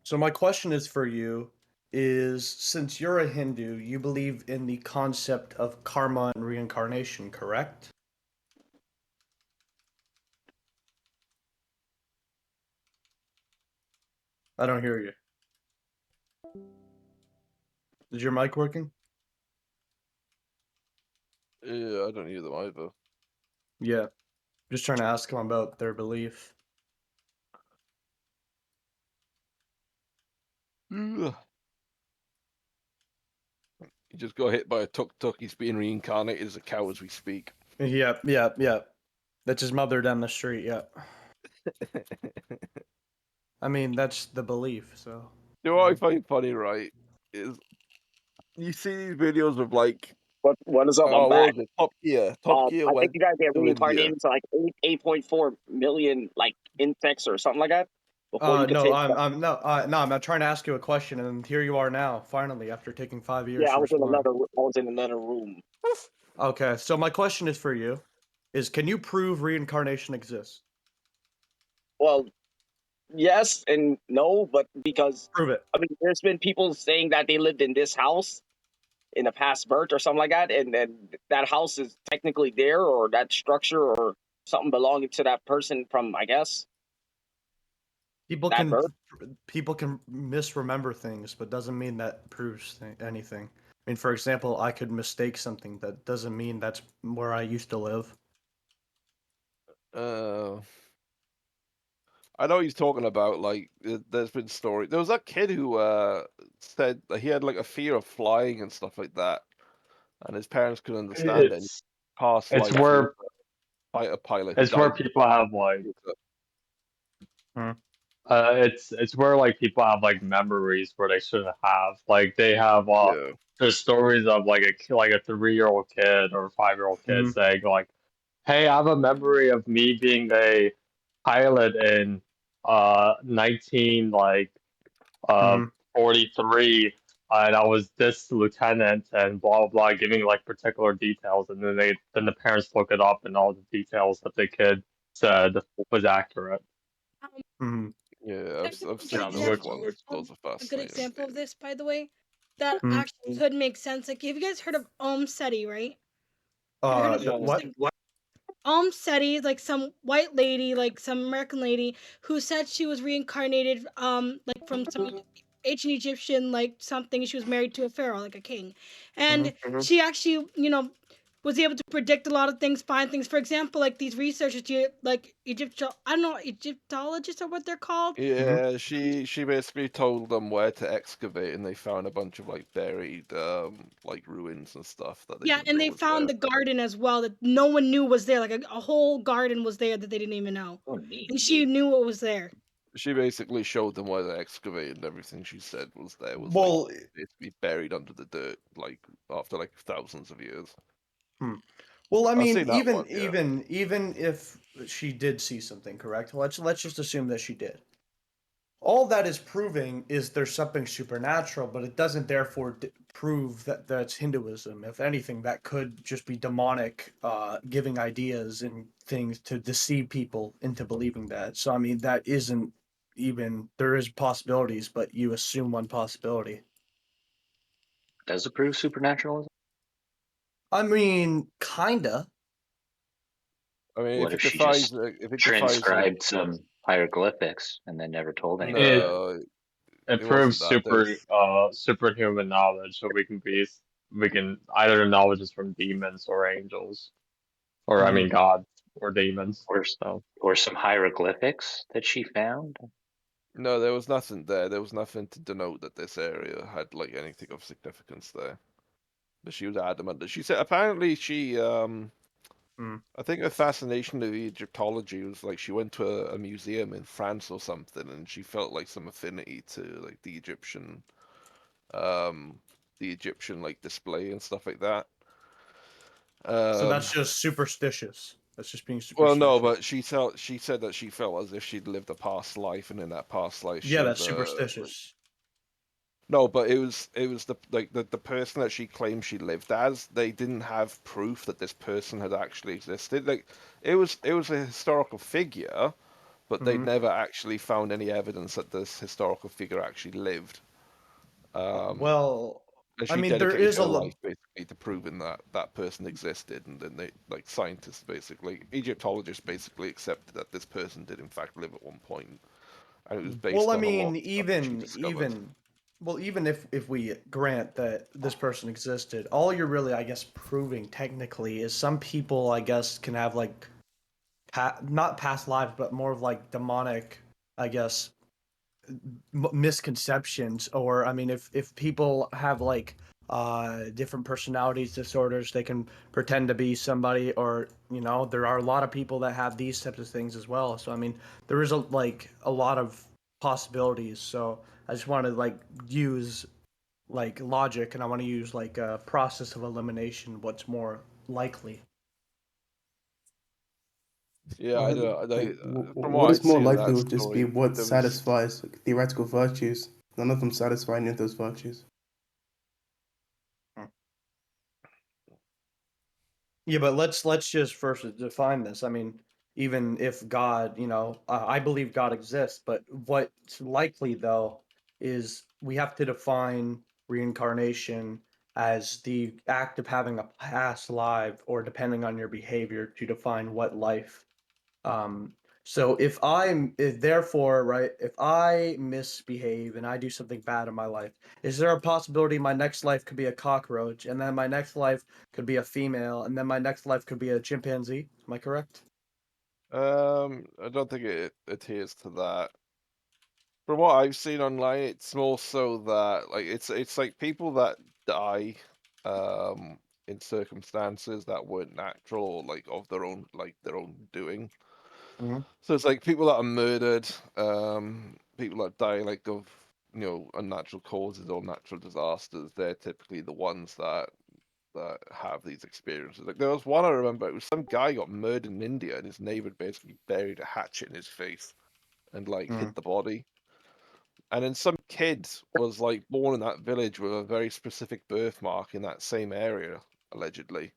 So my question is for you is since you're a Hindu, you believe in the concept of karma and reincarnation, correct? I don't hear you. Is your mic working? Yeah, I don't hear them either. Yeah. Just trying to ask them about their belief. Ugh. He just got hit by a tuk-tuk. He's being reincarnated as a cow as we speak. Yep, yep, yep. That's his mother down the street, yep. I mean, that's the belief, so. You know what I find funny, right? Is you see these videos of like, What is up? I'm what back. was it? Top Gear. Top Gear I think went you guys get to India. reincarnated to like 8.4 million like insects or something like that before you could No, take. I'm not trying to ask you a question, and here you are now, finally, after taking 5 years Yeah, to respond. I was in another room. Okay, so my question is for you, is can you prove reincarnation exists? Well, yes and no, but because Prove it. I mean, there's been people saying that they lived in this house in a past birth or something like that, and then that house is technically there, or that structure, or something belonging to that person from, I guess, People that can birth. people can misremember things, but doesn't mean that proves anything. I mean, for example, I could mistake something. That doesn't mean that's where I used to live. I know he's talking about like there's been story. There was that kid who said that he had like a fear of flying and stuff like that, and his parents couldn't understand it. And It's past it's life, he was where a fighter pilot who it's where died. people have like Hmm. it's where like people have like memories where they shouldn't have. Like they have Yeah. there's stories of like a 3-year-old kid or a 5-year-old kid Hmm. saying like, "Hey, I have a memory of me being a pilot in 19 like uh Hmm. 43 and I was this lieutenant and blah blah blah giving like particular details and then the parents look it up and all the details that the kid said was accurate." Hmm. Yeah, That's a I've good seen those example ones. of Those are a good fascinating. example of this, by the way. That Hmm. actually could make sense. Like, have you guys heard of SETI, right? Have you heard of this What? thing? What? SETI, like some white lady, like some American lady, who said she was reincarnated, like from some ancient Egyptian, like something. She was married to a pharaoh, like a king, Hmm. and she actually, was able to predict a lot of things, find things. For example, like these researchers, like I don't know, Egyptologists are what they're called. Hmm. Yeah, she basically told them where to excavate, and they found a bunch of like buried like ruins and stuff that they Yeah, can and they go found there. the garden as well that no one knew was there. Like a whole garden was there that they didn't even know, Oh, neat. and she knew what was there. She basically showed them where to excavate, and everything she said was there was like Well, basically buried under the dirt, like after like thousands of years. hmm. Well, I I've mean, seen that one, yeah. even if she did see something, correct? Let's just assume that she did. All that is proving is there's something supernatural, but it doesn't therefore prove that that's Hinduism. If anything, that could just be demonic, giving ideas and things to deceive people into believing that. So, I mean, that isn't even, there is possibilities, but you assume one possibility. Does it prove supernaturalism? I mean, kinda. I mean, What if she just if it defies like transcribed some hieroglyphics and then never told anyone? It no, it it wasn't proves that. There's superhuman knowledge, so we can either the knowledge is from demons or angels, or I mean Mhm. gods or demons. Or So or some hieroglyphics that she found? no, there was nothing there. There was nothing to denote that this area had like anything of significance there. But she was adamant that she said apparently she Mm. I think her fascination with Egyptology was like she went to a museum in France or something, and she felt like some affinity to like um, the Egyptian like display and stuff like that. So Um, that's just superstitious. That's just being well, no, superstitious. but she said that she felt as if she'd lived a past life, and in that past life she Yeah, was that's superstitious. no, but it was the person that she claimed she lived as. They didn't have proof that this person had actually existed. Like it was a historical figure, but they'd never actually found any evidence that this historical figure actually lived. Well, And I she mean, there dedicated is her a life basically to proving that that person existed, and then they, like scientists basically, Egyptologists basically accepted that this person did in fact live at one point, and it was based well, I on a lot mean, of stuff that she discovered. even if we grant that this person existed, all you're really, I guess, proving technically is some people, I guess, can have like not past lives, but more of like demonic, I guess, misconceptions. Or I mean, if people have like different personalities disorders, they can pretend to be somebody. Or there are a lot of people that have these types of things as well. So I mean, there is a lot of possibilities. So I just want to like use like logic, and I want to use like a process of elimination, what's more likely. Yeah, I don't. From What what is I'd more seen in likely that would just be story, what there was satisfies like, theoretical virtues. None of them satisfy any of those virtues. Yeah, but let's just first define this. I mean, even if God, I believe God exists, but what's likely though is we have to define reincarnation as the act of having a past life, or depending on your behavior to define what life. Um, so if therefore, right, if I misbehave and I do something bad in my life, is there a possibility my next life could be a cockroach, and then my next life could be a female, and then my next life could be a chimpanzee? Am I correct? I don't think it adheres to that. From what I've seen online, it's more so that like it's like people that die in circumstances that weren't natural, or like of their own doing. Mm-hmm. So it's like people that are murdered, people that die like of unnatural causes or natural disasters. They're typically the ones that have these experiences. Like there was one I remember. It was some guy got murdered in India, and his neighbor basically buried a hatchet in his face and like hid the body. And then some kid was like born in that village with a very specific birthmark in that same area, allegedly.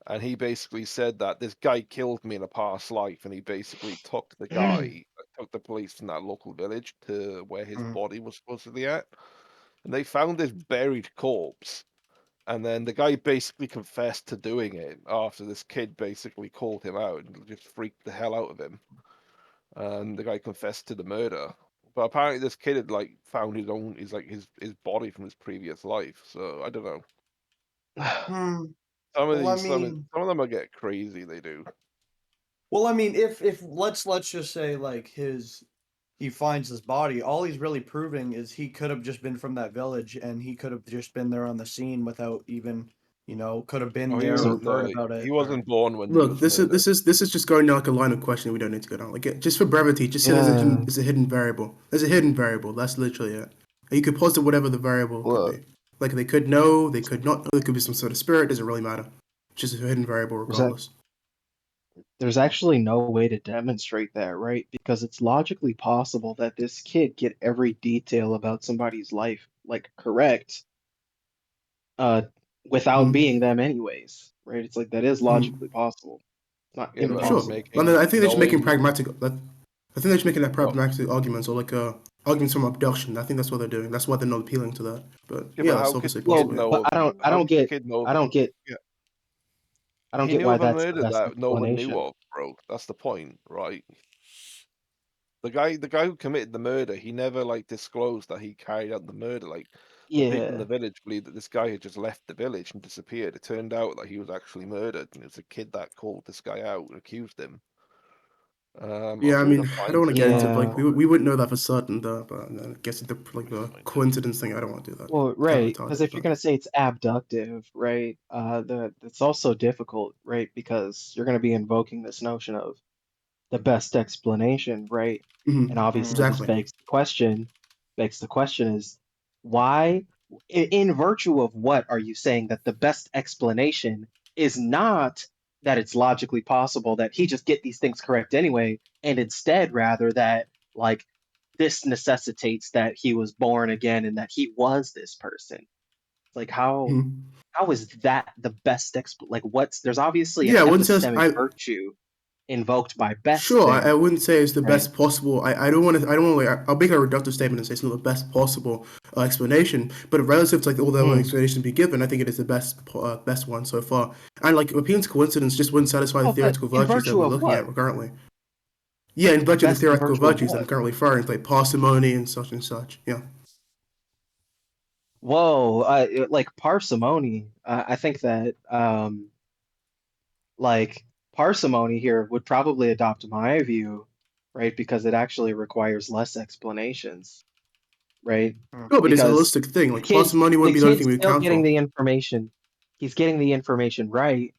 And he basically said that this guy killed me in a past life, and he basically took took the police from that local village to where his Mm-hmm. body was supposedly at. And they found this buried corpse. And then the guy basically confessed to doing it after this kid basically called him out and just freaked the hell out of him. And the guy confessed to the murder. But apparently this kid had like found his body from his previous life. So I don't know. Hmm. Some of Well, I these mean, some of them will get crazy, they do. if let's just say like he finds his body, all he's really proving is he could have just been from that village, and he could have just been there on the scene without even, could have been Oh, there or heard about he it. wasn't born when he Look, was this murdered. is just going down like a line of questioning we don't need to go down. Like just for brevity, just say Yeah. there's a hidden variable. There's a hidden variable. That's literally it. And you could posit whatever the variable could Look, be. Like they could know, they could not know. There could be some sort of spirit. Doesn't really matter. Just a hidden variable regardless. there's actually no way to demonstrate that, right? Because it's logically possible that this kid get every detail about somebody's life like correct, uh, without being them anyways, right? It's like that is logically possible, not Yeah, but Sure. impossible. I think they're just making knowing pragmatic. I think they're just making that what pragmatic arguments or like arguments from abduction. I think that's what they're doing. That's why they're not appealing to that. But yeah, yeah, but that's how could obviously the kid possible. Well, Yeah. know but of I how don't could the get, kid know I of don't get, yeah. I don't He get knew why of a that's the murder best that no one knew explanation. of, bro. That's the point, right? The guy who committed the murder, he never like disclosed that he carried out the murder. Like the people in Yeah. the village believed that this guy had just left the village and disappeared. It turned out that he was actually murdered, and it was a kid that called this guy out and accused him. I'll Yeah, I see if I mean, can I find don't want to get into Yeah. like we wouldn't know that for certain though. But I guess the like the find it. coincidence thing, I don't want to do that. Well, Kind of right, because retarded. if you're But gonna say it's abductive, right, it's also difficult, right, because you're gonna be invoking this notion of the best explanation, right? And obviously this exactly. begs the question is why, in virtue of what are you saying that the best explanation is not that it's logically possible that he just get these things correct anyway, and instead rather that like this necessitates that he was born again and that he was this person. Like how is that the best like what's there's obviously an Yeah, one says epistemic virtue. invoked by best. Sure, I there, wouldn't say it's the right? best possible. I don't want to. I don't want to. I'll make a reductive statement and say it's not the best possible explanation. But relative to like all the other explanations be given, I think it is the best one so far. And like appealing to coincidence just wouldn't satisfy the Oh, but theoretical in virtues that virtue we're of looking what? at currently. Yeah, in virtue of the Best in theoretical virtue of virtues that I'm what? currently referring to, like parsimony and such. Yeah. Whoa, like parsimony. I think that like parsimony here would probably adopt my view, right? Because it actually requires less explanations, right? No, but it's a Because holistic thing. the Like kid's parsimony the wouldn't be the only kid's thing we still account getting for. the information. He's getting the information right,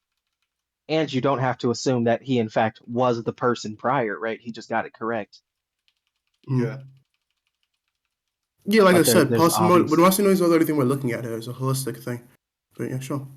and you don't have to assume that he in fact was the person prior, right? He just got it correct. Yeah. Yeah, like I But said, there's parsimony. But obvious. parsimony is not the only thing we're looking at here. It's a holistic thing. But yeah, sure.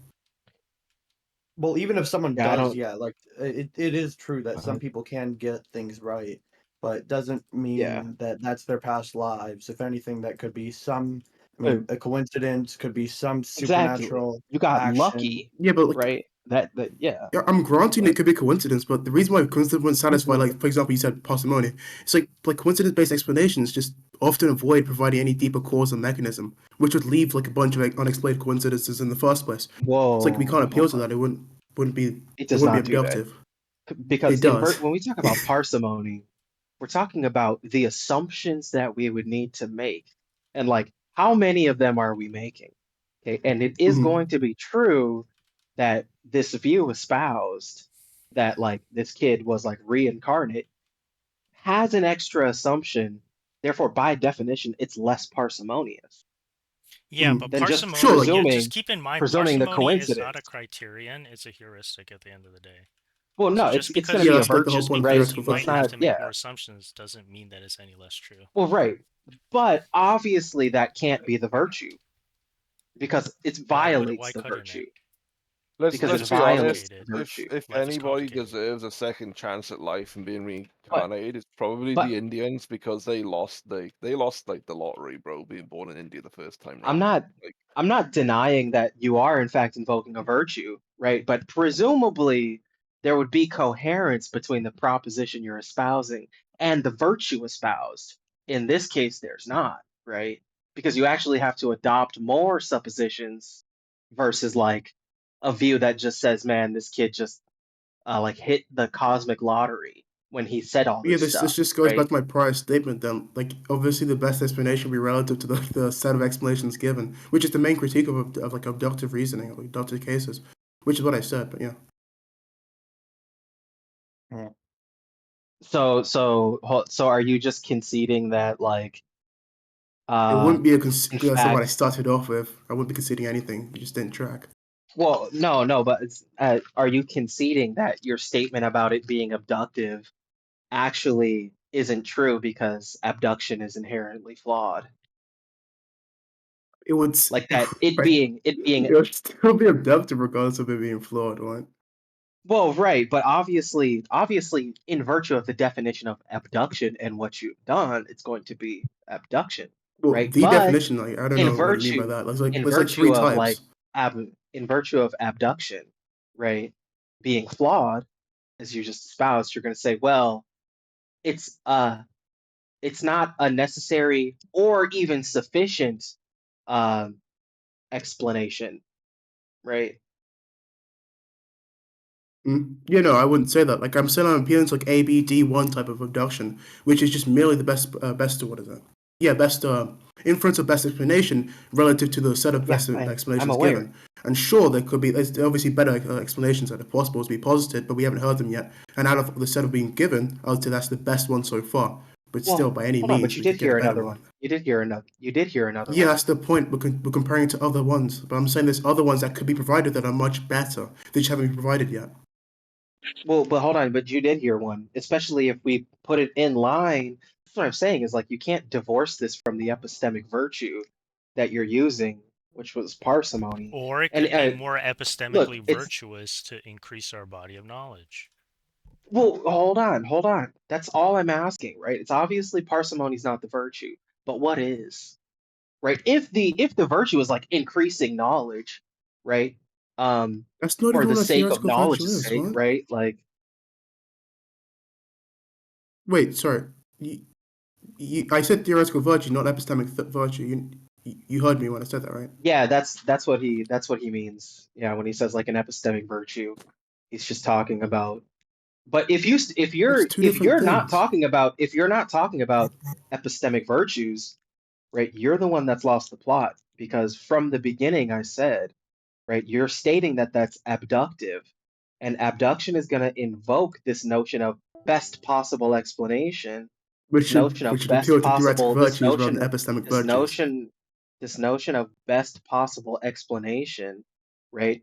Well, even if someone Yeah, I does, don't. yeah, like it is true that some Uh, people can get things right, but it doesn't yeah. mean that that's their past lives. If anything, that could be some, I Uh, mean, a coincidence, could be some Exactly. supernatural You got action. lucky, Yeah, but like right? That yeah. yeah, I'm granting But it could be coincidence, but the reason why coincidence wouldn't satisfy, like for example, you said parsimony, it's like coincidence-based explanations just often avoid providing any deeper cause or mechanism, which would leave like a bunch of like unexplained coincidences in the first place. It's like we can't whoa, appeal hold to on. that. Wouldn't be It it does wouldn't not be do that abductive. because It does. when we talk about parsimony, we're talking about the assumptions that we would need to make, and like how many of them are we making? Okay, and it is Mhm. going to be true that this view espoused that like this kid was like reincarnate has an extra assumption. Therefore, by definition, it's less parsimonious Yeah, but than just Sure, parsimony, like yeah, just keep in mind, presuming the parsimony is not a coincidence. criterion, it's a heuristic at the end of the day. Well, So no, just it's going because to yeah, be you a that's like the whole virtue, just point of right? because you theoretical It's might virtues. have not, to make yeah. more assumptions doesn't mean that it's any less true. Well, right, but obviously that can't be the virtue because it Why violates the couldn't it? virtue because Let's it Because be it's violates honest. the complicated. virtue. If Life is anybody complicated. deserves a second chance at life and being But reincarnated, it's probably but the Indians because they lost like the lottery, bro, being born in India the first time I'm round. not Like I'm not denying that you are in fact invoking a virtue, right? But presumably there would be coherence between the proposition you're espousing and the virtue espoused. In this case, there's not, right? Because you actually have to adopt more suppositions versus like a view that just says, man, this kid just like hit the cosmic lottery when he said all Yeah, this this stuff, just goes back right? to my prior statement then. Like, obviously, the best explanation will be relative to the set of explanations given, which is the main critique of like abductive reasoning, of abductive cases, which is what I said, but yeah. So are you just conceding that like It wouldn't be in that's what I fact, started off with. I wouldn't be conceding anything. You just didn't track. well, no, but are you conceding that your statement about it being abductive actually isn't true because abduction is inherently flawed? It would, Like that it right? being It would still be abductive regardless of it being flawed, right? well, right, but obviously in virtue of the definition of abduction and what you've done, it's going to be abduction, Well, right? the But definition, like, I don't in know what you mean by virtue that. Like, in there's like three virtue of like types. in virtue of abduction, right, being flawed, as you just espoused, you're going to say, well, it's it's not a necessary or even sufficient um explanation, right? Yeah, no, I wouldn't say that. Like, I'm saying I'm appealing to like ABD1 type of abduction, which is just merely the best what is that? Yeah, best inference of best explanation relative to the set of Yeah, best I'm explanations aware. given. And sure, there's obviously better explanations that are possible to be posited, but we haven't heard them yet. And out of the set of being given, I would say that's the best one so far. But still, Well, by any hold on, but means, you we did could get a hear better another one. one. You did hear another Yeah, one. that's the point. We're comparing it to other ones, but I'm saying there's other ones that could be provided that are much better. They just haven't been provided yet. Well, but hold on, but you did hear one, especially if we put it in line. That's what I'm saying is like you can't divorce this from the epistemic virtue that you're using, which was parsimony. Or it And could be more look, epistemically it's virtuous to increase our body of knowledge. well, hold on. That's all I'm asking, right? It's obviously parsimony's not the virtue, but what is? Right? If the virtue is like increasing knowledge, right? That's not For even the what a sake of theoretical virtue knowledge's is, sake, right? right? Like Wait, sorry. I said theoretical virtue, not epistemic virtue. You heard me when I said that, right? Yeah, that's what he means. Yeah, when he says like an epistemic virtue, he's just talking about. But if That's two different you're not things. talking about epistemic virtues, right? You're the one that's lost the plot because from the beginning I said, right? You're stating that that's abductive, and abduction is going to invoke this notion of best possible explanation, Which this notion of should best appeal to theoretical possible, this virtues rather notion, than epistemic this virtues. notion, this notion of best possible explanation, right,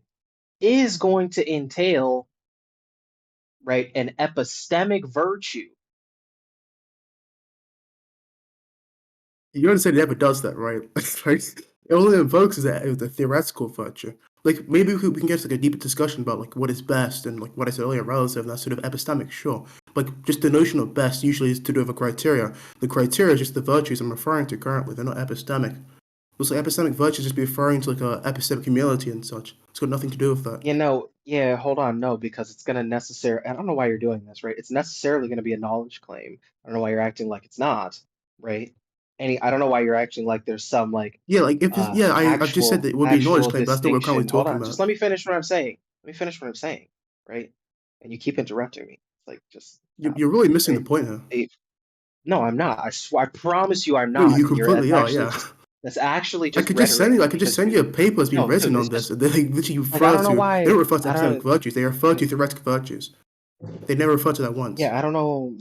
is going to entail, right, an epistemic virtue. You understand it never does that, right? Like, it only invokes the theoretical virtue. Like, maybe we can get like a deeper discussion about like what is best and like what I said earlier, relative, and that's sort of epistemic, sure. Like, just the notion of best usually is to do with a criteria. The criteria is just the virtues I'm referring to currently. They're not epistemic. Also, epistemic virtues just be referring to like a epistemic humility and such. It's got nothing to do with that. Yeah, hold on, no, because it's going to necessarily, I don't know why you're doing this, right? It's necessarily going to be a knowledge claim. I don't know why you're acting like it's not, right? I don't know why you're acting like there's some like Yeah, like if it's, yeah, I've just said that it would be a knowledge actual claim, but that's not what we're currently distinction. Hold talking on, about. just let me finish what I'm saying. Let me finish what I'm saying, right? And you keep interrupting me. It's like just stop, You're really missing the right? point here. No, I'm not. I promise you I'm No, not. you And completely are. Yeah. That's actually I just could just send rhetoric you. I could just because send you a paper that's been no, written dude, on it's this. just And they literally like I refer don't know to. why They don't refer to I epistemic don't virtues. They refer to theoretical virtues. They never refer to that once. yeah, I don't know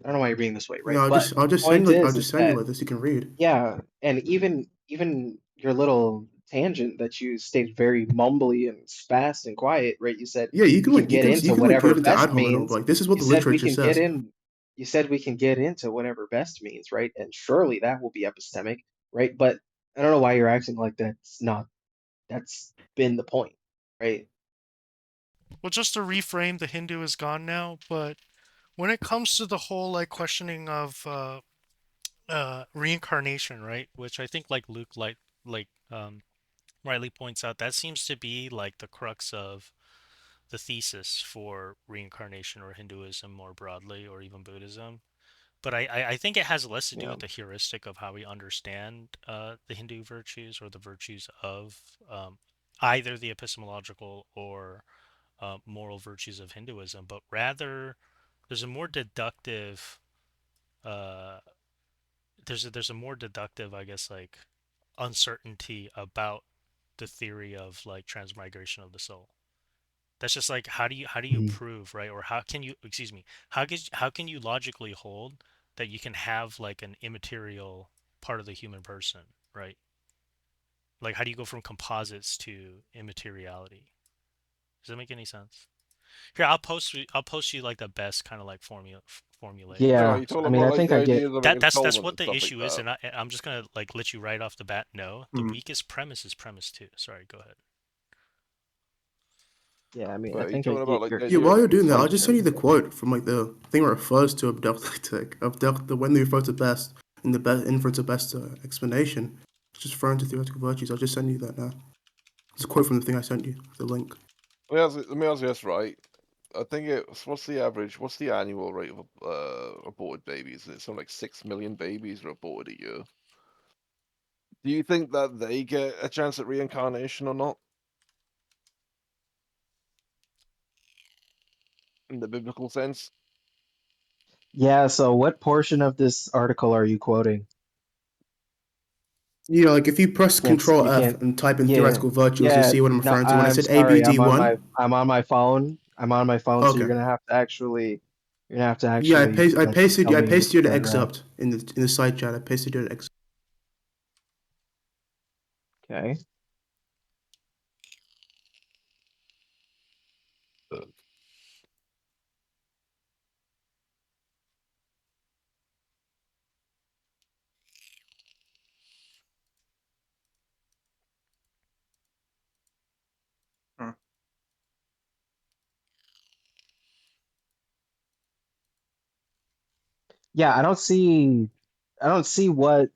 why you're being this way, right? No, But I'll the just send point you. I'll just is send you that like this. You can read. yeah, and even your little tangent that you stayed very mumbly and fast and quiet, right? You said Yeah, you we can can like get into go whatever into ad best hominem. means. Like this is what You the said we literature can get says. in. You said we can get into whatever best means, right? And surely that will be epistemic, right? But I don't know why you're acting like that's not. That's been the point, right? Well, just to reframe, the Hindu is gone now, but when it comes to the whole like questioning of reincarnation, right? Which I think like Luke rightly points out, that seems to be like the crux of the thesis for reincarnation or Hinduism more broadly, or even Buddhism. But I think it has less to do Yeah. with the heuristic of how we understand the Hindu virtues or the virtues of either the epistemological or moral virtues of Hinduism, but rather there's a more deductive uh, there's a more deductive, I guess, like uncertainty about the theory of like transmigration of the soul. That's just like how do you Mhm. prove, right? Or how can you, excuse me, how can you logically hold that you can have like an immaterial part of the human person, right? Like how do you go from composites to immateriality? Does that make any sense? Here, I'll post you like the best kind of like formulated So are Yeah, you terms. talking I mean, about I like think the I get. ideas of like That's atonement what and the stuff like issue is, that? and I'm just gonna like let you right off the bat know the Mhm. weakest premise is premise two. Sorry, go ahead. Yeah, I mean, I But are you think I talking about get like your the Yeah, idea of while you're like doing that, I'll point. just send you the quote from like the thing that refers to abduct, like abduct the when they refer to best in the best inference of best explanation. It's just referring to theoretical virtues. I'll just send you that now. It's a quote from the thing I sent you, the link. let me ask you this, right? I think what's the annual rate of aborted babies? It's something like 6 million babies are aborted a year. Do you think that they get a chance at reincarnation or not? In the biblical sense? Yeah, so what portion of this article are you quoting? You know, like if you press Control You F can't. and type in Yeah, theoretical virtues, you'll yeah. see what I'm No, referring to. When I I'm said sorry. ABD1, I'm on my phone. I'm on my phone, so okay. you're gonna have to Yeah, actually like tell I me which pasted you the paragraph. excerpt in the side chat. I pasted you the excerpt. Okay. Hmm. Yeah, I don't see what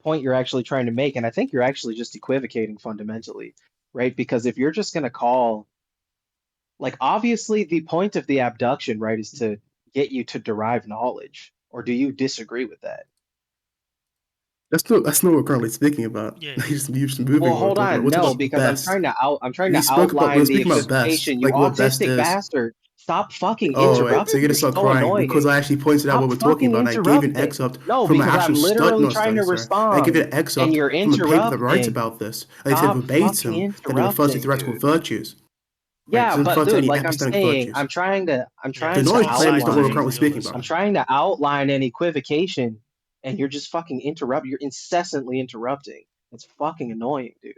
point you're actually trying to make, and I think you're actually just equivocating fundamentally, right? Because if you're just gonna call, like, obviously the point of the abduction, right, is to get you to derive knowledge, or do you disagree with that? That's not what we're currently speaking about. Yeah. You're just moving. Well, what hold we're talking on, about. We're talking no, about because best. I'm trying We to spoke about- outline we're the speaking about best, equivocation. You like what best autistic is. bastard! Stop fucking Oh, wait, interrupting. so you're gonna You're start so crying annoying. because I actually pointed out Stop what we're talking fucking about. And I gave an interrupting. excerpt No, from an because I'm actual literally trying to I gave respond. an excerpt And you're from a paper that writes interrupting. about this. And they said Stop verbatim fucking that it refers to interrupting, theoretical dude. virtues. Right? Yeah, It doesn't but refer to dude, any like I'm epistemic saying, virtues. I'm trying to The knowledge claim is not what we're outline. currently speaking about. I'm trying to outline an equivocation, and you're just fucking interrupting. You're incessantly interrupting. It's fucking annoying, dude.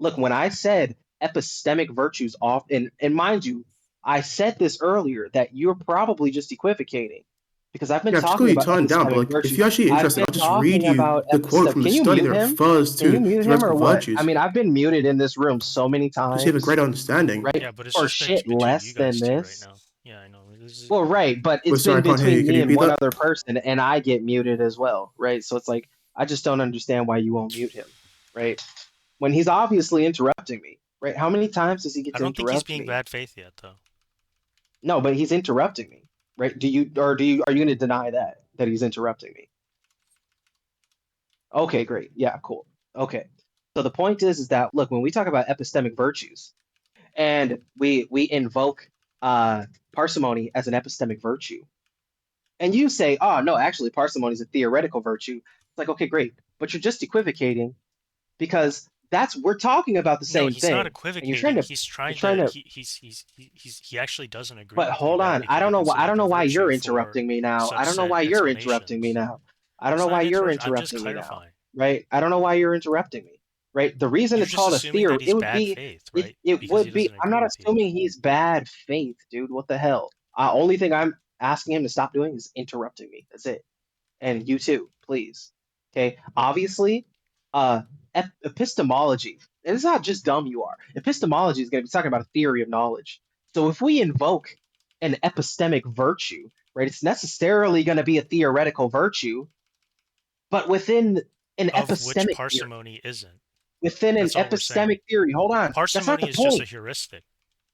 Look, when I said epistemic virtues often, and mind you, I said this earlier that you're probably just equivocating because I've been Yeah, I've just got talking you about toned down, but epistemic like, virtues. if you're actually I've interested, been I'll just read talking you about the quote from the Can you study mute that him? refers Can you to mute him theoretical or what? virtues. I mean, I've been muted in this room so many Because you have a times, great understanding. right? Yeah, but it's For just shit between less you than guys two right this. now. Yeah, I know. This is... Well, right, but Wait, it's sorry, I been can't hear you. between Can me you and repeat one that? other person, and I get muted as well, right? So it's like I just don't understand why you won't mute him, right? When he's obviously interrupting me, right? How many times does he get I to don't think he's interrupt being me? bad faith yet, though. No, but he's interrupting me, right? Are you going to deny that he's interrupting me? Okay, great. Yeah, cool. Okay. So the point is that look, when we talk about epistemic virtues and we invoke parsimony as an epistemic virtue, and you say, oh no, actually parsimony is a theoretical virtue. It's like, okay, great. But you're just equivocating because we're talking about the No, same he's thing. not And equivocating. you're trying to He's trying trying to. to He actually doesn't agree But with hold you on, that I it don't can know be why considered a you're virtue interrupting me now. I don't know subset why you're interrupting me explanations. now. I don't know It's why not you're interruption. I'm just interrupting me now. clarifying. Right? I don't know why you're interrupting me. Right? The reason You're it's just called a assuming that theory, he's bad faith, right? it Because he would be. doesn't I'm agree not with you. assuming he's bad faith, dude. What the hell? Only thing I'm asking him to stop doing is interrupting me. That's it. And you too, please. Okay. Obviously, epistemology. And it's not just dumb you are. Epistemology is going to be talking about a theory of knowledge. So if we invoke an epistemic virtue, right, it's necessarily going to be a theoretical virtue, but within an Of which epistemic theory. parsimony isn't. Within an That's all we're saying. epistemic theory. Hold on. That's not Parsimony the is just a point. heuristic.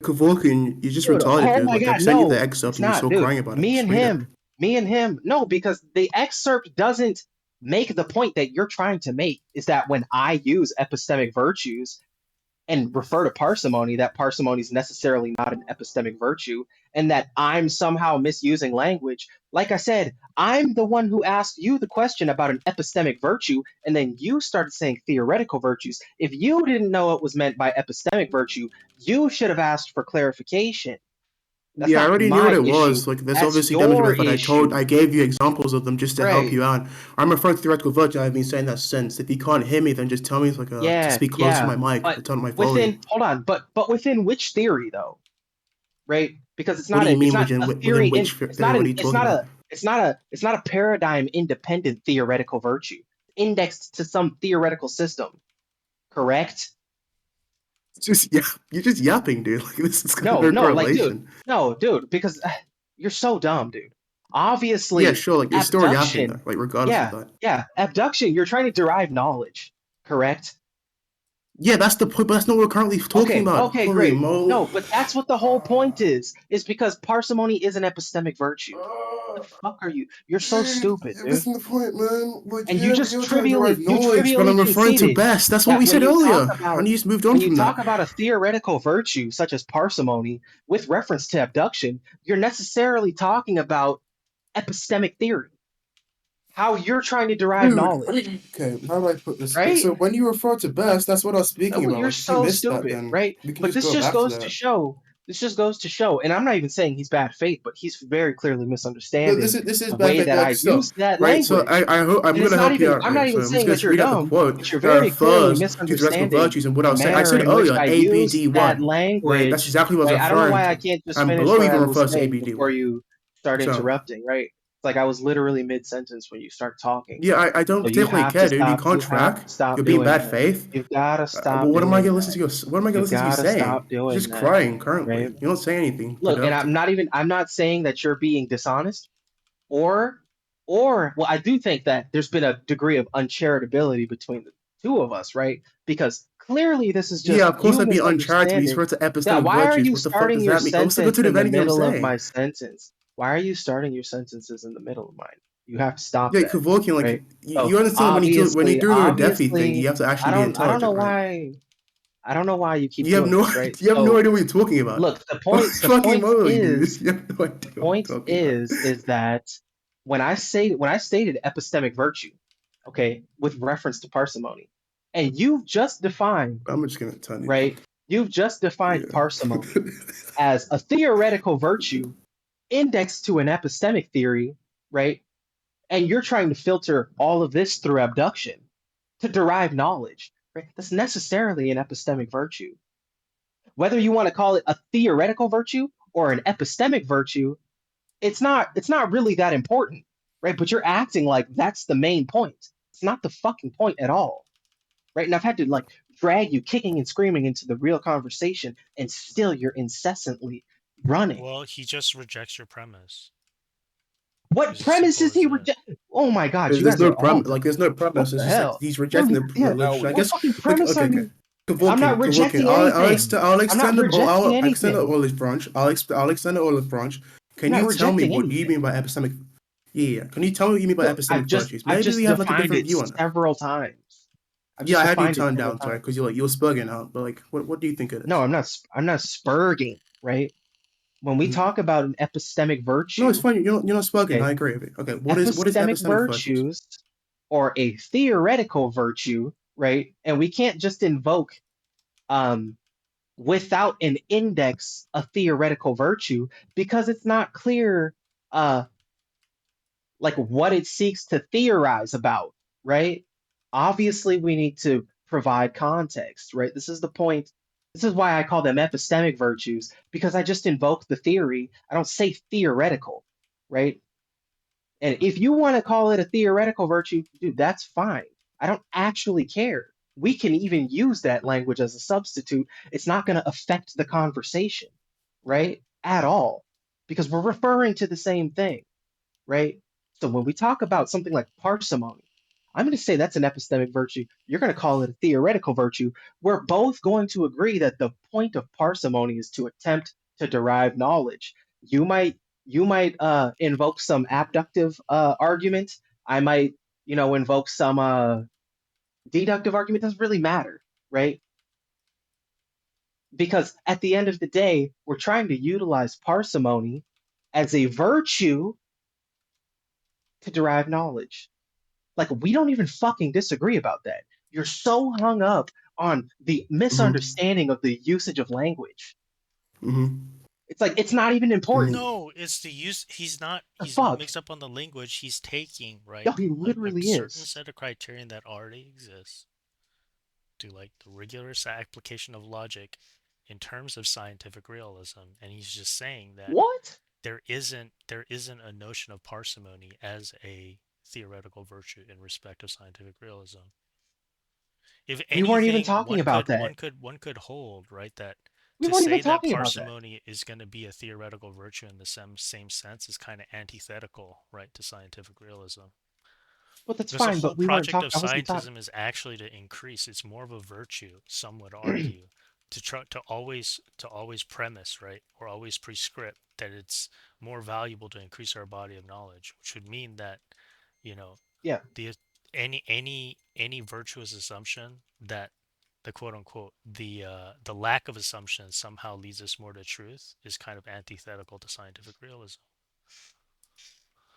Kevorkian, you're just Dude, retarded, oh dude. my Like, God, I've sent you the no, excerpt it's and you're not, still dude. crying about it. Me Just and read it. him. No, because the excerpt doesn't make the point that you're trying to make, is that when I use epistemic virtues and refer to parsimony, that parsimony is necessarily not an epistemic virtue, and that I'm somehow misusing language. Like I said, I'm the one who asked you the question about an epistemic virtue, and then you started saying theoretical virtues. If you didn't know what was meant by epistemic virtue, you should have asked for clarification. That's Yeah, I not already knew what my it issue. was. Like, that's That's obviously your demonstrated, but issue. I gave you examples of them just to help Right. you out. I'm referring to theoretical virtue. I've been saying that since. If you can't hear me, then just tell me to Yeah, speak close to yeah. my mic or But turn up my volume. within, hold on, but within which theory though? Right? Because it's What not do you mean a within theory which it's theory? not What are you talking about? it's not a paradigm independent theoretical virtue indexed to some theoretical system. Correct? You're just yapping, dude. Like, this is No, no like correlation. dude, because you're so dumb, dude. Obviously, Yeah, sure. Like, you're still yapping, abduction. though. Like, regardless of that. Yeah, abduction, you're trying to derive knowledge, correct? Yeah, that's the point, but that's not what we're currently talking about. Okay, Holy great. moly. No, but that's what the whole point is because parsimony is an epistemic virtue. What the fuck are you? You're so stupid, You're dude. missing the point, man. Like, And you just you're trying to derive knowledge, but trivially I'm referring to conceded best. That's what that we when said you earlier. talk about And you just moved on when you from talk that. about a theoretical virtue such as parsimony with reference to abduction, you're necessarily talking about epistemic theory. How you're trying to derive knowledge. Okay, how do I put this? Right? So when you refer to best, that's what I was speaking Oh, about. you're Like, if you so missed that, stupid, then right? we can But just this go just back to goes to that. show. This just goes to show, and I'm not even saying he's bad faith, but he's very clearly No, misunderstanding this is the bad way faith. that Like, I so, use that right? So language. I hope I'm And it's gonna not help you even. out, I'm right? not So even I'm just saying gonna that you're read out the dumb, quote but you're that very clearly refers to theoretical misunderstanding virtues and what I the was saying. I manner said in which earlier I use ABD that one, right? That's language. exactly what I was Right? I don't know referring why I to. can't just And finish below what I even was refers to saying ABD before one. you start So interrupting. Right? It's like I was literally mid sentence when you start talking. yeah, I don't So you particularly have care, to dude. You stop. can't You have track. to stop You're being doing bad that. faith. You've got to stop Well, what am I doing gonna that. listen to you? What am I gonna You listen to you gotta saying? stop You're doing just that, crying currently. right? You're not saying anything Look, and productive. I'm not saying that you're being dishonest or well, I do think that there's been a degree of uncharitability between the two of us, right? Because clearly this is Yeah, just of course you I'd be uncharitable. You misunderstanding. refer to Yeah, epistemic why are virtues. you What the fuck starting does your that mean? What's the good sentence to in the anything I'm middle of saying? my sentence? Why are you starting your sentences in the middle of mine? You have to stop Yeah, that, Kevorkian, like right? you, So you understand that when you do the Defi thing, you have to I actually be don't know intelligent, right? why you keep You have doing no this, right? you have no So idea what you're talking about. look, the What's point fucking wrong with you? is You have no idea what point you're talking about. is that when I stated epistemic virtue, okay, with reference to parsimony, and you've just defined, I'm just gonna turn you down. right? You've just defined Yeah. parsimony as a theoretical virtue indexed to an epistemic theory, right? And you're trying to filter all of this through abduction to derive knowledge, right? That's necessarily an epistemic virtue. Whether you want to call it a theoretical virtue or an epistemic virtue, it's not really that important, right? But you're acting like that's the main point. It's not the fucking point at all, right? And I've had to like drag you kicking and screaming into the real conversation, and still you're incessantly running. Well, he just rejects your premise. What It's as premise simple is as he that. rejecting? Oh my god, you There's guys are no all there's no premise. what It's the just like hell? he's rejecting the Yeah, religion. I what guess. fucking premise are you? I'm not Kevorkian, rejecting I'll anything. I'll I'm not extend the rejecting I'll extend the anything. olive branch. I'll extend the olive branch. Can I'm not you tell me rejecting what you anything. mean by epistemic? Yeah. Can you tell me what you mean by Look, epistemic virtues? I've Maybe just we have like a defined different it view on that. several times. I've Yeah, just I had you defined it turned several down, sorry, times. because you were spurging out. But like, what do you think it is? No, I'm not spurging, right? When we talk about an epistemic virtue, No, it's fine. You're not spurging. okay, I agree with it. Okay, what is epistemic epistemic virtues? virtues or a theoretical virtue, right? And we can't just invoke without an index a theoretical virtue because it's not clear like what it seeks to theorize about, right? Obviously we need to provide context, right? This is the point. This is why I call them epistemic virtues, because I just invoke the theory. I don't say theoretical, right? And if you want to call it a theoretical virtue, dude, that's fine. I don't actually care. We can even use that language as a substitute. It's not going to affect the conversation, right? At all, because we're referring to the same thing, right? So when we talk about something like parsimony, I'm going to say that's an epistemic virtue. You're going to call it a theoretical virtue. We're both going to agree that the point of parsimony is to attempt to derive knowledge. You might invoke some abductive argument. I might, invoke some deductive argument. Doesn't really matter, right? Because at the end of the day, we're trying to utilize parsimony as a virtue to derive knowledge. Like, we don't even fucking disagree about that. You're so hung up on the misunderstanding of the usage of language. It's like, it's not even important. No, it's the use. He's not fuck? mixed up on the language. He's taking, right? No, he literally a certain is. set of criterion that already exists to like the rigorous application of logic in terms of scientific realism, and he's just saying that What? there isn't a notion of parsimony as a theoretical virtue in respect of scientific realism. If We weren't even anything, talking about that. one could hold, right, that We to weren't say even that talking about that. parsimony is going to be a theoretical virtue in the same sense is kind of antithetical, right, to scientific realism. But that's Because fine. the whole But we weren't project talking. of I wasn't talking. scientism is actually to increase. It's more of a virtue, some would argue, to try to always premise, right, or always prescript that it's more valuable to increase our body of knowledge, which would mean that, Yeah. the any virtuous assumption that the quote unquote the lack of assumption somehow leads us more to truth is kind of antithetical to scientific realism.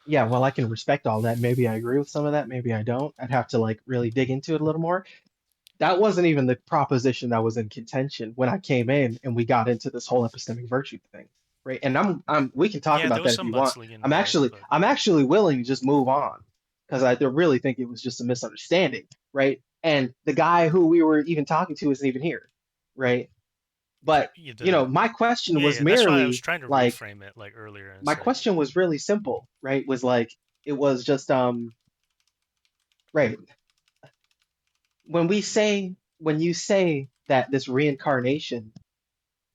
Yeah, well, I can respect all that. Maybe I agree with some of that. Maybe I don't. I'd have to like really dig into it a little more. That wasn't even the proposition that was in contention when I came in and we got into this whole epistemic virtue thing, right? And we can talk Yeah, there about was that if some you want. mudslinging I'm involved, but actually willing to just move on because I really think it was just a misunderstanding, right? And the guy who we were even talking to isn't even here, right? But my question was that's why I was merely trying to like, reframe it like earlier and my say, question was really simple, right? Was like, it was just right. When you say that this reincarnation,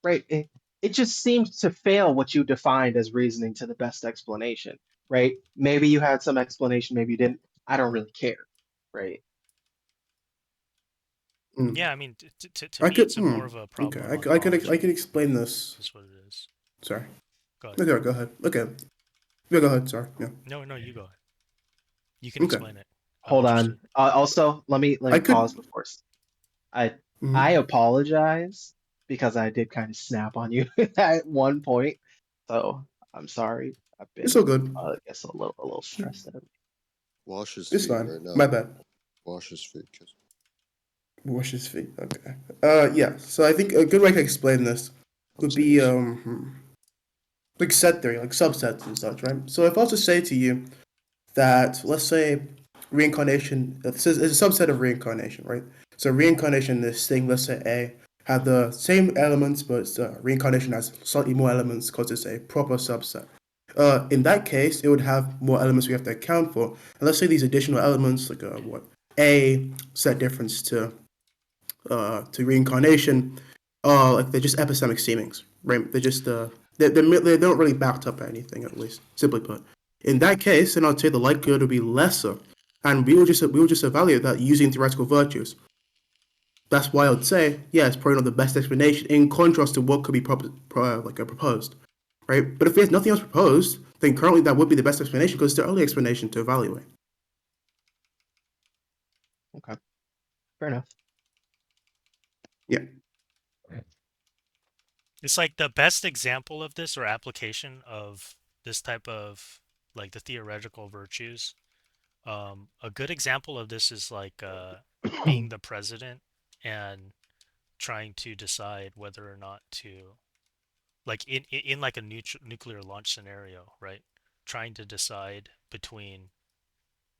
right, it just seems to fail what you defined as reasoning to the best explanation, right? Maybe you had some explanation, maybe you didn't. I don't really care, right? yeah, I mean, to me, it's more of a problem Okay, of ontology. I could explain this. Is what it is. Sorry. Go ahead. Okay, go ahead. Okay. Yeah, go ahead. Sorry. Yeah. No, you go ahead. You can Okay. explain it. I'm Hold interested. on. Also, let me I could- pause before. I Mhm. apologize because I did kind of snap on you at one point. So I'm sorry. I've It's been, all good. I guess, a little stressed out. Wash his It's feet fine. right now. My bad. Wash his feet. Kiss. Wash his feet. Okay. Yeah. So I think a good way to explain this would be like set theory, like subsets and such, right? So if I was to say to you that, let's say, reincarnation, it's a subset of reincarnation, right? So reincarnation, this thing, let's say A, had the same elements, but reincarnation has slightly more elements because it's a proper subset. In that case, it would have more elements we have to account for. And let's say these additional elements, like A set difference to reincarnation, like they're just epistemic seemings, right? They're just they don't really backed up anything, at least simply put. In that case, then I'd say the likelihood would be lesser, and we will just evaluate that using theoretical virtues. That's why I would say, yeah, it's probably not the best explanation in contrast to what could be proposed, right? But if there's nothing else proposed, then currently that would be the best explanation because it's the only explanation to evaluate. Okay. Fair enough. Yeah. It's like the best example of this or application of this type of like the theoretical virtues. A good example of this is like being the president and trying to decide whether or not to, like in like a nuclear launch scenario, right? Trying to decide between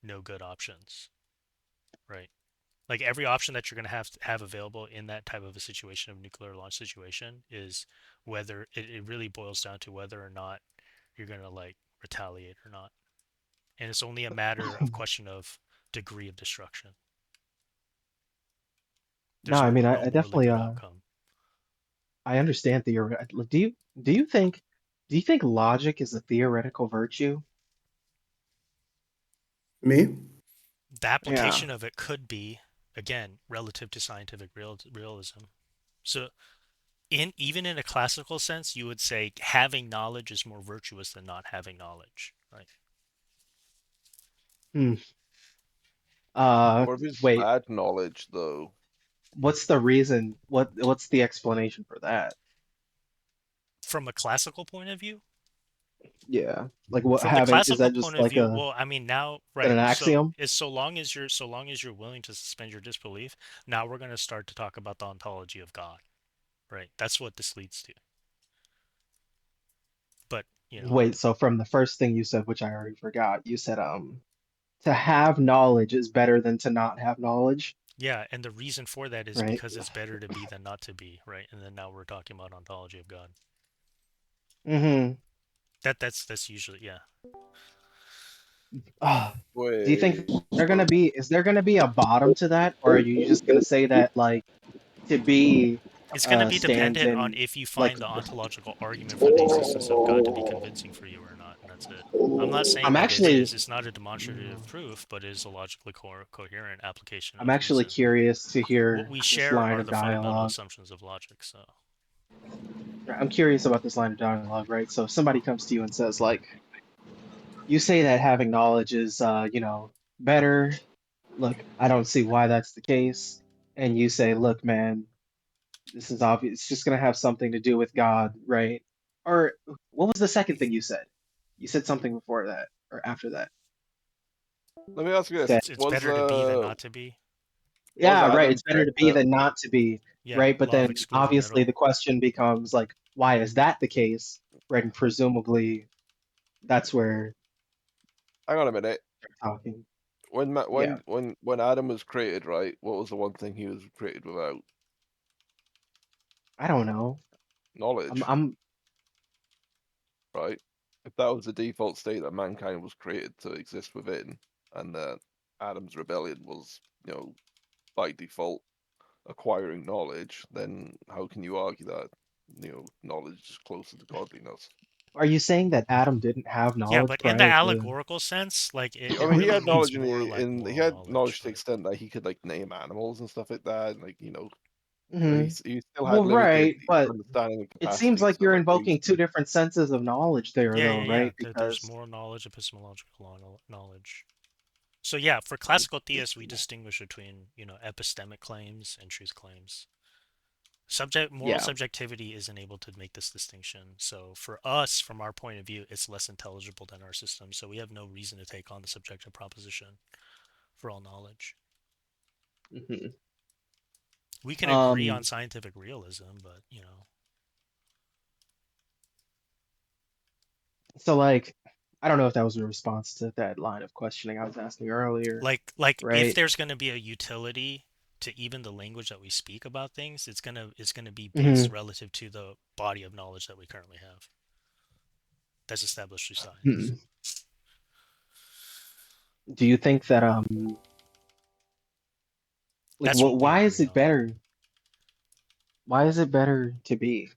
no good options, right? Like every option that you're going to have available in that type of a situation of nuclear launch situation is whether it really boils down to whether or not you're going to like retaliate or not. And it's only a matter of question of degree of destruction. No, There's I mean, no I morally definitely good outcome. I understand do you think logic is a theoretical virtue? Me? The Yeah. application of it could be, again, relative to scientific realism. So even in a classical sense, you would say having knowledge is more virtuous than not having knowledge, right? Hmm. Or if it's Wait, bad knowledge, though. what's the reason? What's the explanation for that? From a classical point of view, Yeah. Like what from the having is classical that point just of like view, well, I mean now, right? an So axiom? is so long as you're willing to suspend your disbelief, now we're going to start to talk about the ontology of God, right? That's what this leads to. But Wait, so from the first thing you said, which I already forgot, you said to have knowledge is better than to not have knowledge, yeah, and the reason for that is right? because it's better to be than not to be, right? And then now we're talking about ontology of God. Mm-hmm. That's usually, yeah. Do you think Wait. is there gonna be a bottom to that, or are you just gonna say that like to be It's going to be stands dependent on in if you like find the ontological argument for the existence of God to be convincing for you or not, and that's it. I'm not saying I'm that it actually is. It's not a demonstrative proof, but it is a logically coherent application I'm of actually reason. curious to What hear we this share line are of the fundamental dialogue. assumptions of logic. So I'm curious about this line of dialogue, right? So if somebody comes to you and says like you say that having knowledge is better. Look, I don't see why that's the case. And you say, look, man, this is obvious. It's just gonna have something to do with God, right? Or what was the second thing you said? You said something before that or after that. Let me ask you this: Said, it's Was better to be than not to be. yeah, right. Adam It's better to be than not to be, Yeah, right? But law of then excluded obviously middle. the question becomes like, why is that the case? Right? And presumably that's where hang on a minute. they're talking. When Yeah, when Adam was created, right? What was the one thing he was created without? I don't know. Knowledge, I'm right? If that was the default state that mankind was created to exist within, and that Adam's rebellion was, by default acquiring knowledge, then how can you argue that, knowledge is closer to godliness? Are you saying that Adam didn't have Yeah, knowledge but in the prior to? allegorical sense, like I it mean, he really had knowledge means more like he moral had knowledge, knowledge to the but extent that he could like name animals and stuff like that, and like Mhm. You still had Well, right, limited but understanding and it seems capacity, like so you're like invoking two different senses of knowledge there, Yeah, though, yeah, yeah. right? There's Because moral knowledge, epistemological knowledge. So yeah, for classical theists, we distinguish between, epistemic claims and truth claims. Moral yeah. subjectivity isn't able to make this distinction. So for us, from our point of view, it's less intelligible than our system. So we have no reason to take on the subjective proposition for all knowledge. Mhm. We can agree on Um. scientific realism, but So, like, I don't know if that was a response to that line of questioning I was asking earlier, like if right? there's going to be a utility to even the language that we speak about things, it's gonna be based Mhm. relative to the body of knowledge that we currently have that's established through science. Hmm. Do you think that like, That's what we why is agree it on. better? Why is it better to be?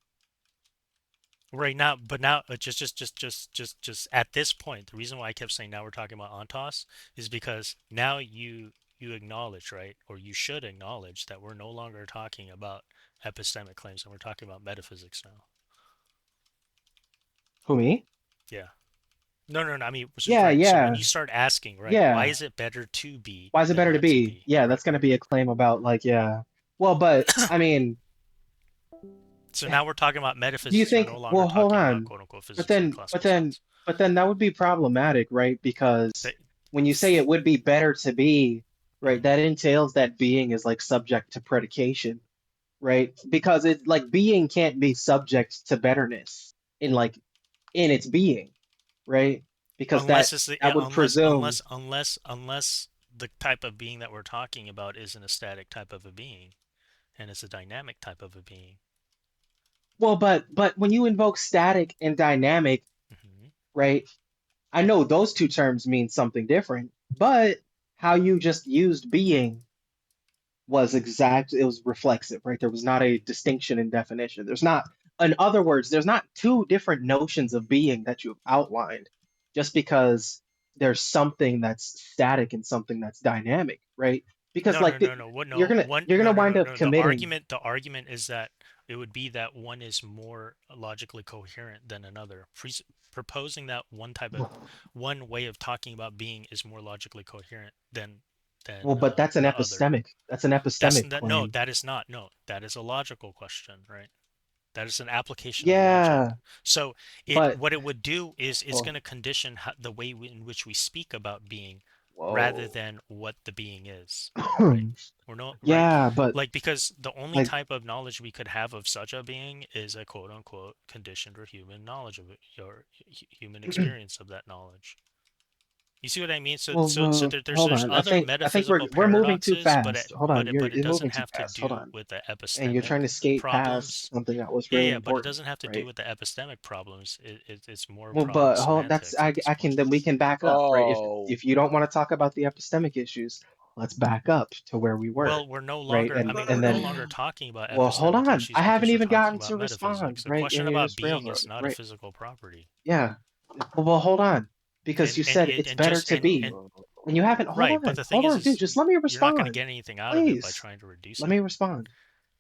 Right now, but now just at this point, the reason why I kept saying now we're talking about ontos is because now you acknowledge, right, or you should acknowledge that we're no longer talking about epistemic claims and we're talking about metaphysics now. Who, me? Yeah. No, no, no. I mean, Yeah, right. So when yeah, you start asking, right, why yeah. is it better to be Why is it than better to not to be? be? Yeah, Right. that's gonna be a claim about, like, yeah. Well, but I mean, So now we're talking about do you metaphysics. We're no think? longer Well, hold talking about on. quote unquote But physics in the then, classical sense. that would be problematic, right? Because That, when you say it would be better to be, right, Mhm. that entails that being is like subject to predication, right? Because it's like being can't be subject to betterness in like in its being, right? Because Unless it's the, that yeah, would presume. unless the type of being that we're talking about isn't a static type of a being, and it's a dynamic type of a being. Well, but when you invoke static and dynamic, Hmm. right? I know those two terms mean something different, but how you just used being was exact, it was reflexive, right? There was not a distinction in definition. There's not, in other words, there's not two different notions of being that you've outlined just because there's something that's static and something that's dynamic, right? Because No, no, like no, no. What? you're No, gonna one. you're No, gonna no, wind no, up no. committing. The argument is that it would be that one is more logically coherent than another. Proposing that one way of talking about being is more logically coherent Well, than but that's an the other. epistemic. That's an epistemic No, claim. that is not. No, that is a logical question, right? That is an application of logic. Yeah, So but what it would do is it's oh, going to condition the way in which we speak about being, rather whoa. than what the being is, right? We're not right, Yeah, but like, because the only like, type of knowledge we could have of such a being is a quote unquote conditioned or human knowledge of it, or human experience of that knowledge. You see what I mean? So hold there's on. other I think metaphysical we're moving too paradoxes, but fast. Hold on, but it you're doesn't moving too have to fast. Hold do on, with the and you're trying epistemic to skate past problems. something that was Yeah, really yeah, but it important, doesn't have to do right? with the epistemic problems. It's more a Well, problem of but hold, that's semantics at this I can point. then we can back up, right? oh, If you don't want to talk about the epistemic issues, let's back up to where we were, Well, we're no right? longer, I mean, And we're no then, longer talking about well, hold epistemic on, issues I haven't because we're even talking gotten about to respond, metaphysics. A right? question And you about just being is railroaded, not a right? physical property. Yeah. Well, hold on, because you said it's And better just to be. And you haven't, right, but the thing hold on, dude, is just let me you're not going to respond. get anything out of it by Please, trying to reduce let it. me respond.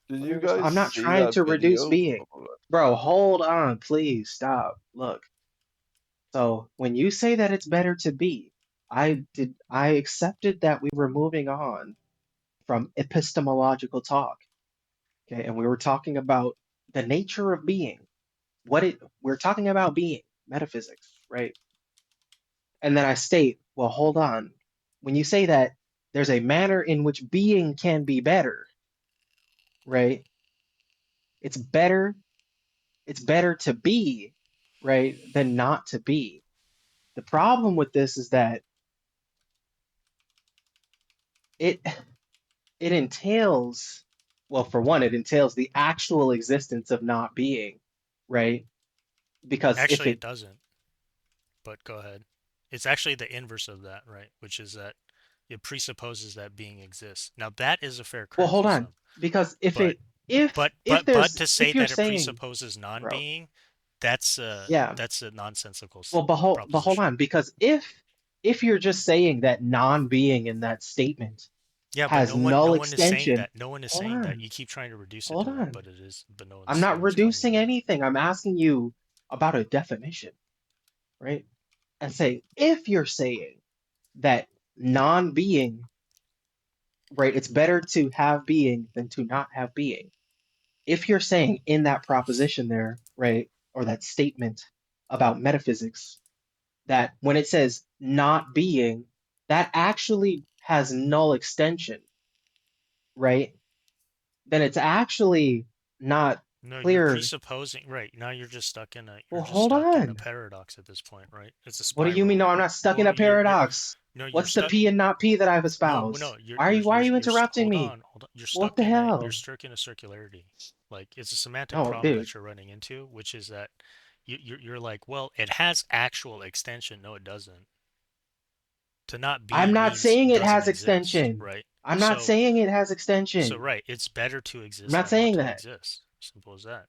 did Let me you respond. guys I'm not see trying that to reduce video? being. Bro, hold on, please stop. Look. So when you say that it's better to be, I accepted that we were moving on from epistemological talk. Okay, and we were talking about the nature of being. We're talking about being, metaphysics, right? And then I state, well, hold on. When you say that there's a manner in which being can be better, right? It's better, it's better to be, right, than not to be. The problem with this is that it it entails, well, for one, it entails the actual existence of not being, right? Because if Actually, it it, doesn't, but go ahead. It's actually the inverse of that, right? Which is that it presupposes that being exists. Now, that is a fair well, hold on, criticism, because if but it, if but there's, to say if you're that it saying, presupposes bro, non-being, yeah, that's a nonsensical well, but hold proposition. on, because if you're just saying that non-being in that statement Yeah, but has no one, null no one is saying extension. that. No one is Hold saying that. on, You keep trying to reduce it hold to that, on. but it is. But no I'm one's. not No one's claiming reducing that. anything. I'm asking you about a definition, right? And say, if you're saying that non-being, right, it's better to have being than to not have being. If you're saying in that proposition there, right, or that statement about metaphysics, that when it says not being, that actually has null extension, right? Then it's actually not No, you're clear. presupposing. Right now, you're just stuck in a. Well, You're just hold stuck in a on. paradox at this point, right? It's a What do you mean? spiral. No, I'm not stuck in Well, a paradox. no, you're What's the stuck. P and not P that I've No, espoused? no, you're Why are you're you why are you interrupting hold me? on, hold on. What the You're hell? stuck in a circularity. Like it's a semantic No, problem dude. that you're running into, which is that you're like, well, it has actual extension. No, it doesn't. To not I'm be not means saying it doesn't has exist, extension. right? I'm not So saying it has extension. right, it's better to I'm exist not than not saying to that. exist. Simple as that.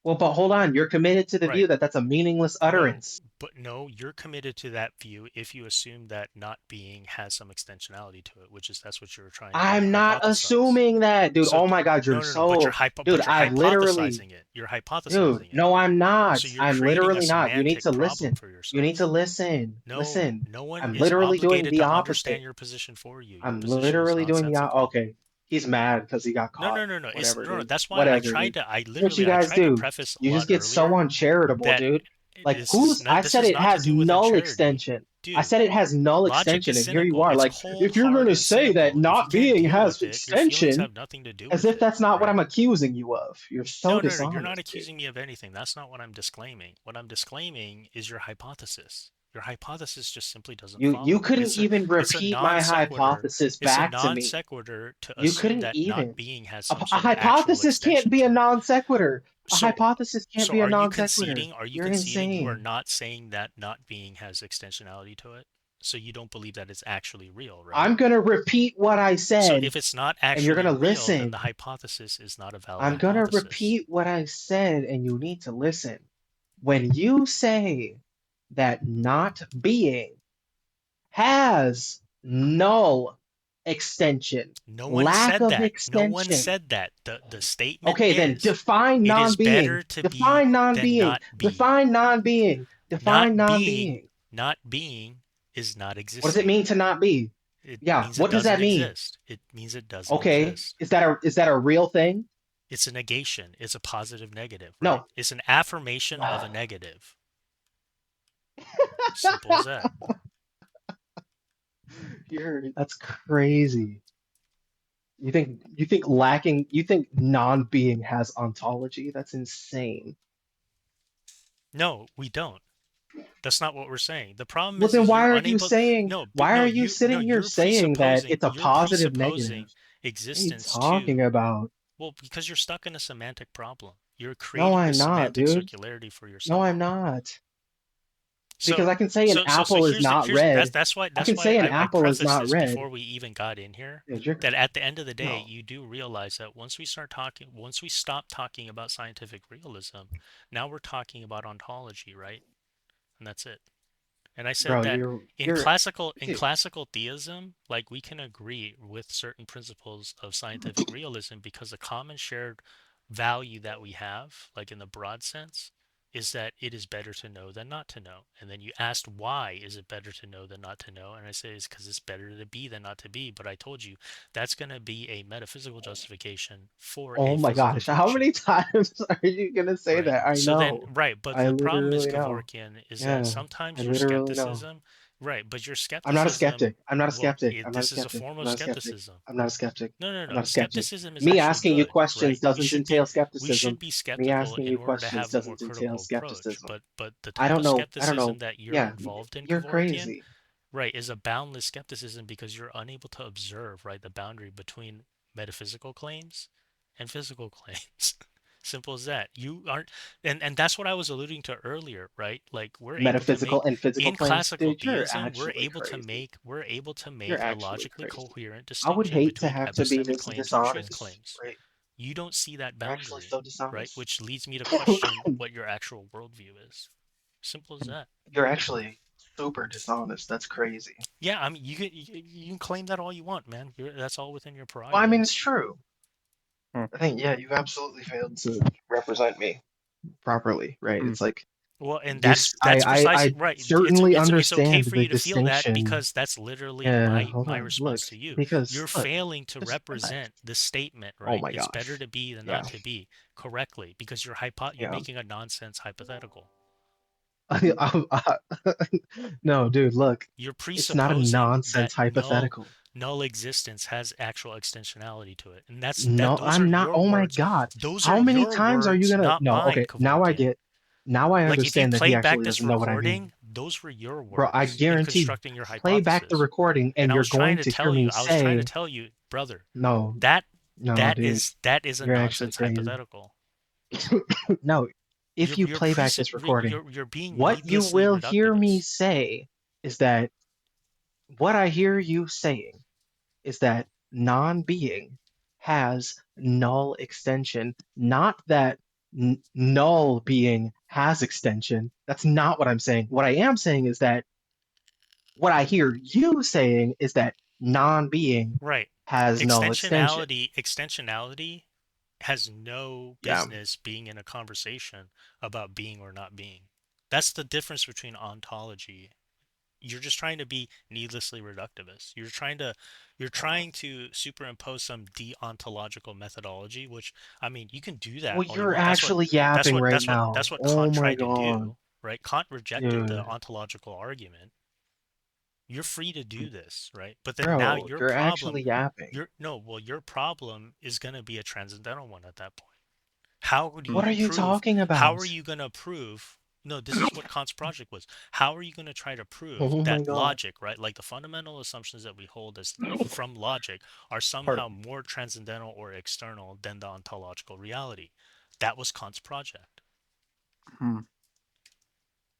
Well, but hold on. You're committed to the view Right. that that's a meaningless No, utterance. but no, you're committed to that view if you assume that not being has some extensionality to it, which is that's what you're trying to I'm not hypothesize. assuming that, dude. So Oh my God, you're no, but so, dude. you're I've literally, hypothesizing it. You're dude. hypothesizing it. No, I'm So not. you're I'm creating a literally not. You need semantic to problem listen. for You need yourself. to listen. No, Listen. no one I'm is literally doing obligated the to understand opposite. your position for you. Your I'm position is literally doing the nonsensical. okay. He's mad because he got No, caught. no, no, no. It's Whatever, no, no. dude. That's why Whatever, dude. I That's what you literally I guys tried to do. preface a You just lot get so earlier uncharitable, that dude. Like this is who's? not I this said is it not to has do with null uncharity. extension. I Dude, said it has null logic extension, is and here you cynical. are, It's like cold, if you're hard, gonna and say that cynical. If you not can't being deal has with it, your feelings extension, have nothing to do as with if it, that's not what right? I'm accusing you of. You're so No, no, no. You're not dishonest, dude. accusing me of anything. That's not what I'm disclaiming. What I'm disclaiming is your hypothesis. Your hypothesis just simply doesn't You follow. couldn't even It's a repeat my non sequitur. hypothesis It's a back to non me. sequitur to You assume couldn't that not even. being has A, some a sort of actual hypothesis can't extension be a to it. non sequitur. A So hypothesis can't so be a are you non sequitur. conceding? Are you You're conceding you are insane. not saying that not being has extensionality to it? So you don't believe that it's actually real, right? I'm gonna repeat what I So said, if it's not and you're actually gonna real, then the listen. hypothesis is not a valid I'm gonna hypothesis. repeat what I said, and you need to listen. When you say that not being has null extension, No one lack said of that. No one extension. said that. The statement Okay, then is define it is non-being. better to be Define than non-being. not be. Define non-being. Define non-being. Not being is not What does it existing. mean to not be? It Yeah, means it what does that doesn't mean? exist. It means it doesn't Okay, exist. is that a real thing? It's a negation. It's a positive negative, right? No. It's an affirmation of a negative. Simple as that. That's crazy. You think non-being has ontology? That's insane. No, we don't. That's not what we're saying. The problem Well, then is why you're are you unable. saying, No, but why no, are you sitting here you're saying that presupposing. it's a You're positive negative? presupposing What are you existence talking to. about? Well, because you're stuck in a semantic problem. You're No, creating I'm this not, semantic dude. circularity for No, yourself. I'm not. Because So I can say an apple is not here's red. I that's can why say an I apple is prefaced not this red. before we even got in here. Dude, you're, That at the end of the day, no. you do realize that once we stop talking about scientific realism, now we're talking about ontology, right? And that's it. And I said Bro, that you're, in dude, classical theism, like we can agree with certain principles of scientific realism because the common shared value that we have, like in the broad sense, is that it is better to know than not to know. And then you asked why is it better to know than not to know? And I say it's because it's better to be than not to be. But I told you that's going to be a metaphysical justification for oh a my physical gosh, how virtue. many times are you gonna say Right. that? I So then, know. right. But I the problem is, literally know. Kevorkian, is that Yeah, I sometimes your literally know. skepticism, right. But your I'm not a skepticism, skeptic. I'm not a well, skeptic. I'm not a this is a skeptic. form I'm of not a skeptic. skepticism. I'm not a skeptic. No, no, I'm no. not a skeptic. Skepticism is Me actually asking you good, questions right? doesn't entail We should skepticism. be Me skeptical asking in you order to questions have a more doesn't entail critical approach. skepticism. But the I type don't of know. I don't know. skepticism that you're Yeah, involved in, you're Kevorkian, crazy. right, is a boundless skepticism because you're unable to observe, right, the boundary between metaphysical claims and physical claims. Simple as that. You aren't, and that's what I was alluding to earlier, right? Like we're able to Metaphysical make and physical in claims, classical dude. You're theism, actually crazy. we're able to You're make a actually logically crazy. coherent I would distinction hate to between have to be epistemic this claims and truth dishonest, claims. right? You don't see that You're actually boundary, so right? dishonest. Which leads me to question what your actual worldview is. Simple as that. You're actually super dishonest. That's crazy. Yeah, I mean, you can claim that all you want, man. That's all within your Well, I mean, it's prerogative. true. Hmm. I think, yeah, you absolutely failed to represent me properly, right? Hmm. It's like Well, and this. that's precisely I right. certainly It's okay understand for the you to feel that distinction. because that's literally Yeah, hold my on. Look, response to you. because You're look, failing to just relax. represent the statement, Oh right? my It's better gosh. to be than Yeah, not to be correctly because you're yeah. making a nonsense hypothetical. No, dude, look, You're it's not a presupposing that nonsense hypothetical. null existence has actual extensionality to it, and No, those are I'm not. your Oh my words. God. Those are How many your times are you words, gonna? not No, mine, okay. Now I Kevorkian. get. Now I Like if you understand that he play back actually this doesn't know what I mean. recording, those were your Bro, I words in guarantee, constructing your play back the hypothesis. recording And and you're going to hear me I was trying to say, tell you, brother, no, that no, dude, that is a you're actually nonsense crazy. hypothetical. No, if you play back this recording, you're being what you needlessly will hear me reductivist. say is that what I hear you saying is that non-being has null extension, not that null being has extension. That's not what I'm saying. What I am saying is that what I hear you saying is that non-being Right. has null extension. Extensionality has no Yeah. business being in a conversation about being or not being. That's the difference between ontology. You're just trying to be needlessly reductivist. You're trying to superimpose some deontological methodology, which I mean, you can do that Well, all you you're want. actually yapping right That's now. what Oh Kant my tried to God, do, right? Kant rejected the dude. ontological argument. You're free to do this, right? But then now Bro, your you're problem, actually yapping. your problem is going to be a transcendental one at that point. How do What you are you prove? talking How about? are you going to prove? No, this is what Kant's project was. How are you going to try to prove Oh my that God. logic, right? Like the fundamental assumptions that we hold as from logic are Pardon. somehow more transcendental or external than the ontological reality. That was Kant's project. Hmm.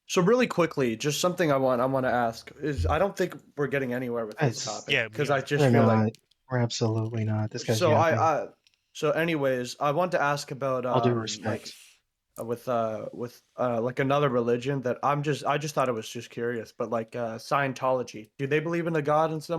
So really quickly, just something I want to ask is I don't think we're getting anywhere with this It's, topic Yeah, we because I are. just we're feel not. like We're absolutely not. This guy's so yapping. so anyways, I want to ask about All due like respect. with like another religion that I just thought it was just curious, but like Scientology. Do they believe in a god and stuff?